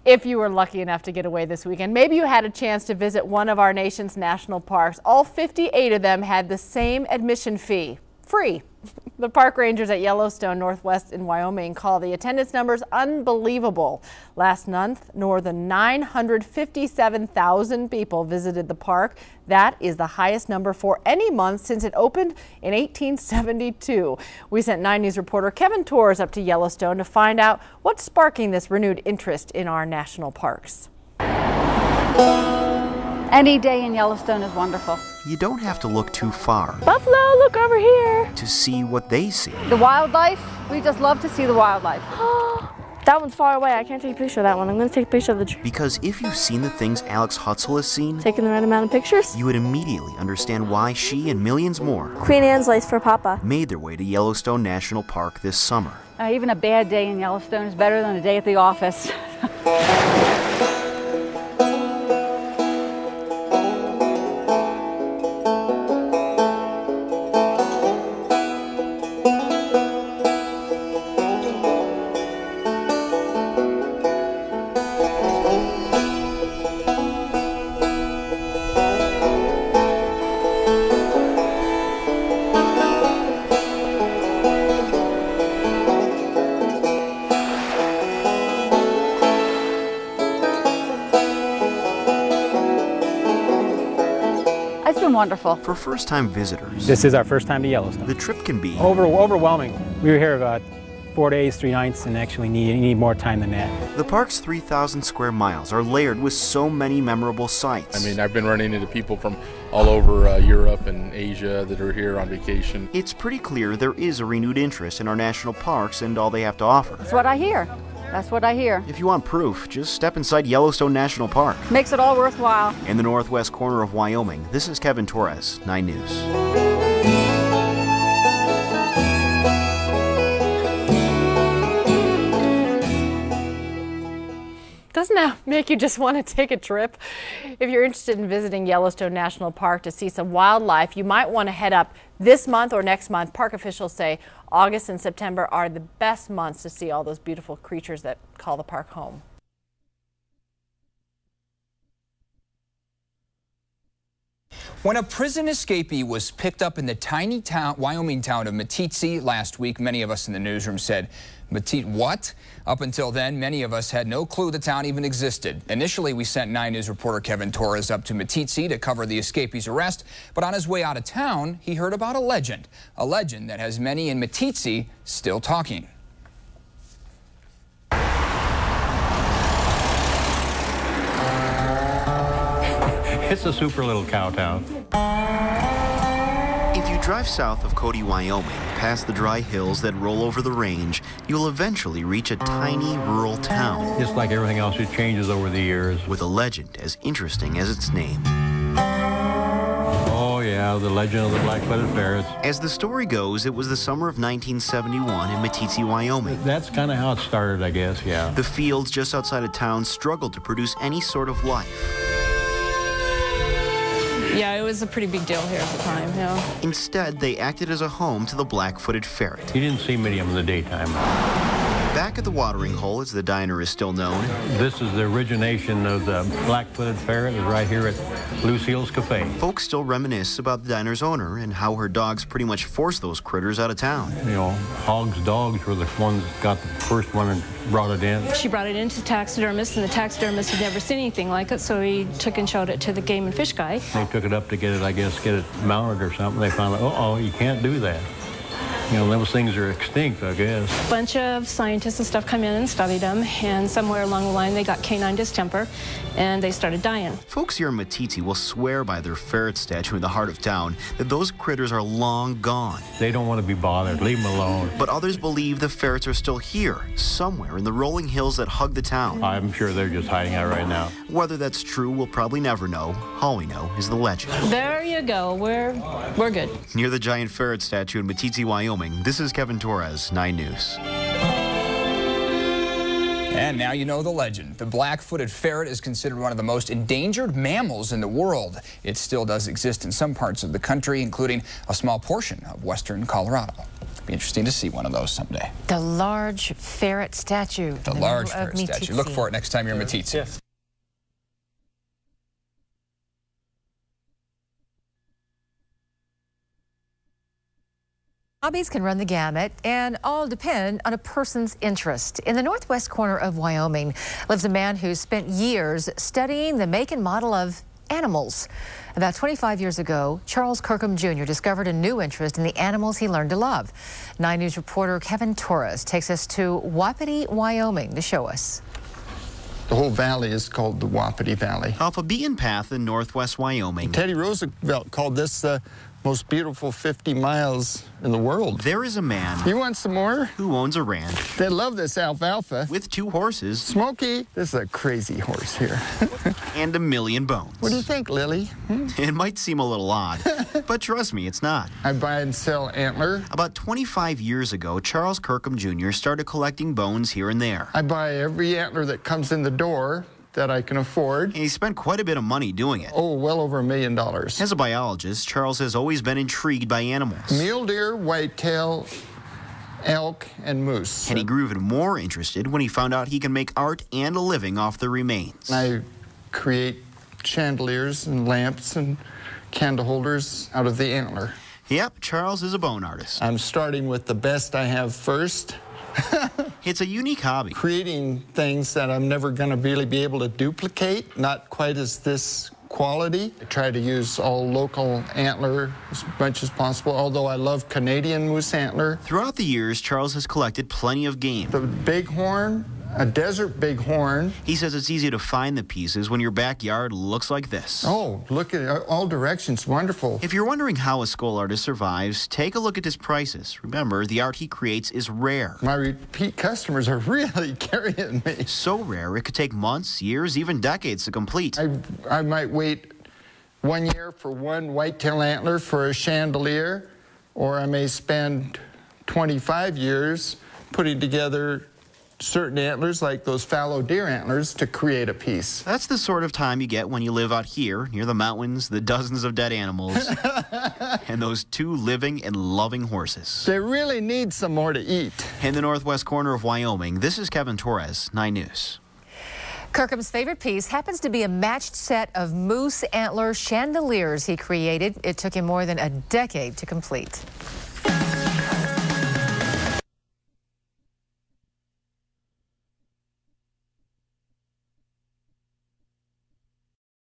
If you were lucky enough to get away this weekend, maybe you had a chance to visit one of our nation's national parks. All 58 of them had the same admission fee, free. The park rangers at Yellowstone, Northwest in Wyoming, call the attendance numbers unbelievable. Last month, more than 957,000 people visited the park. That is the highest number for any month since it opened in 1872. We sent 9 News reporter Kevin Torres up to Yellowstone to find out what's sparking this renewed interest in our national parks. Any day in Yellowstone is wonderful. You don't have to look too far Buffalo, look over here. to see what they see. The wildlife, we just love to see the wildlife. That one's far away. I can't take a picture of that one. I'm going to take a picture of the tree. Because if you've seen the things Alex Hutzel has seen, Taking the right amount of pictures. you would immediately understand why she and millions more Queen Anne's lace for Papa. made their way to Yellowstone National Park this summer. Even a bad day in Yellowstone is better than a day at the office. It's been wonderful. For first-time visitors, This is our first time to Yellowstone. the trip can be Overwhelming. We were here about 4 days, 3 nights, and actually need more time than that. The park's 3,000 square miles are layered with so many memorable sights. I mean, I've been running into people from all over Europe and Asia that are here on vacation. It's pretty clear there is a renewed interest in our national parks and all they have to offer. That's what I hear. That's what I hear. If you want proof, just step inside Yellowstone National Park. Makes it all worthwhile. In the northwest corner of Wyoming, this is Kevin Torres, 9 News. Doesn't that make you just want to take a trip? If you're interested in visiting Yellowstone National Park to see some wildlife, you might want to head up this month or next month. Park officials say August and September are the best months to see all those beautiful creatures that call the park home. When a prison escapee was picked up in the tiny Wyoming town of Meeteetse last week, many of us in the newsroom said, what? Up until then, many of us had no clue the town even existed. Initially, we sent 9 News reporter Kevin Torres up to Meeteetse to cover the escapee's arrest, but on his way out of town, he heard about a legend that has many in Meeteetse still talking. It's a super little cow town. If you drive south of Cody, Wyoming, past the dry hills that roll over the range, you'll eventually reach a tiny rural town. Just like everything else, it changes over the years. With a legend as interesting as its name. Oh yeah, the legend of the black-footed ferrets. As the story goes, it was the summer of 1971 in Meeteetse, Wyoming. That's kind of how it started, I guess, yeah. The fields just outside of town struggled to produce any sort of life. Yeah, it was a pretty big deal here at the time, yeah. Instead, they acted as a home to the black-footed ferret. You didn't see many of them in the daytime. Back at the watering hole, as the diner is still known. This is the origination of the black-footed ferret, is right here at Lucille's Cafe. Folks still reminisce about the diner's owner and how her dogs pretty much forced those critters out of town. You know, Hogg's dogs were the ones that got the first one and brought it in. She brought it into the taxidermist, and the taxidermist had never seen anything like it, so he took and showed it to the game and fish guy. They took it up to get it, I guess, get it mounted or something. They found out, uh-oh, you can't do that. You know, those things are extinct, I guess. A bunch of scientists and stuff come in and studied them, and somewhere along the line they got canine distemper, and they started dying. Folks here in Meeteetse will swear by their ferret statue in the heart of town that those critters are long gone. They don't want to be bothered. Leave them alone. But others believe the ferrets are still here, somewhere in the rolling hills that hug the town. I'm sure they're just hiding out right now. Whether that's true, we'll probably never know. All we know is the legend. There you go. We're good. Near the giant ferret statue in Meeteetse, Wyoming, this is Kevin Torres, 9 News. And now you know the legend. The black-footed ferret is considered one of the most endangered mammals in the world. It still does exist in some parts of the country, including a small portion of western Colorado. Be interesting to see one of those someday. The large ferret statue. The large ferret statue. Look for it next time you're in Meeteetse. Yes. Hobbies can run the gamut and all depend on a person's interest. In the northwest corner of Wyoming lives a man who spent years studying the make and model of animals. About 25 years ago, Charles Kirkham Jr. discovered a new interest in the animals he learned to love. 9 News reporter Kevin Torres takes us to Wapiti, Wyoming to show us. The whole valley is called the Wapiti Valley. Off a beaten path in northwest Wyoming. Teddy Roosevelt called this the most beautiful 50 miles in the world. There is a man. You want some more? Who owns a ranch. They love this alfalfa. With 2 horses. Smokey, this is a crazy horse here. And 1 million bones. What do you think, Lily? It might seem a little odd, but trust me, it's not. I buy and sell antler. About 25 years ago, Charles Kirkham Jr. started collecting bones here and there. I buy every antler that comes in the door that I can afford. And he spent quite a bit of money doing it. Oh, well over $1 million. As a biologist, Charles has always been intrigued by animals. Mule deer, whitetail, elk, and moose. And he grew even more interested when he found out he can make art and a living off the remains. I create chandeliers and lamps and candle holders out of the antler. Yep, Charles is a bone artist. I'm starting with the best I have first. It's a unique hobby. Creating things that I'm never going to really be able to duplicate, not quite as this quality. I try to use all local antler as much as possible, although I love Canadian moose antler. Throughout the years, Charles has collected plenty of game. The bighorn, a desert bighorn. He says it's easy to find the pieces when your backyard looks like this. Oh, look at all directions, wonderful. If you're wondering how a skull artist survives, take a look at his prices. Remember, the art he creates is rare. My repeat customers are really carrying me. So rare, it could take months, years, even decades to complete. I might wait 1 year for one whitetail antler for a chandelier, or I may spend 25 years putting together certain antlers, like those fallow deer antlers, to create a piece. That's the sort of time you get when you live out here, near the mountains, the dozens of dead animals, and those 2 living and loving horses. They really need some more to eat. In the northwest corner of Wyoming, this is Kevin Torres, 9 News. Kirkham's favorite piece happens to be a matched set of moose antler chandeliers he created. It took him more than a decade to complete.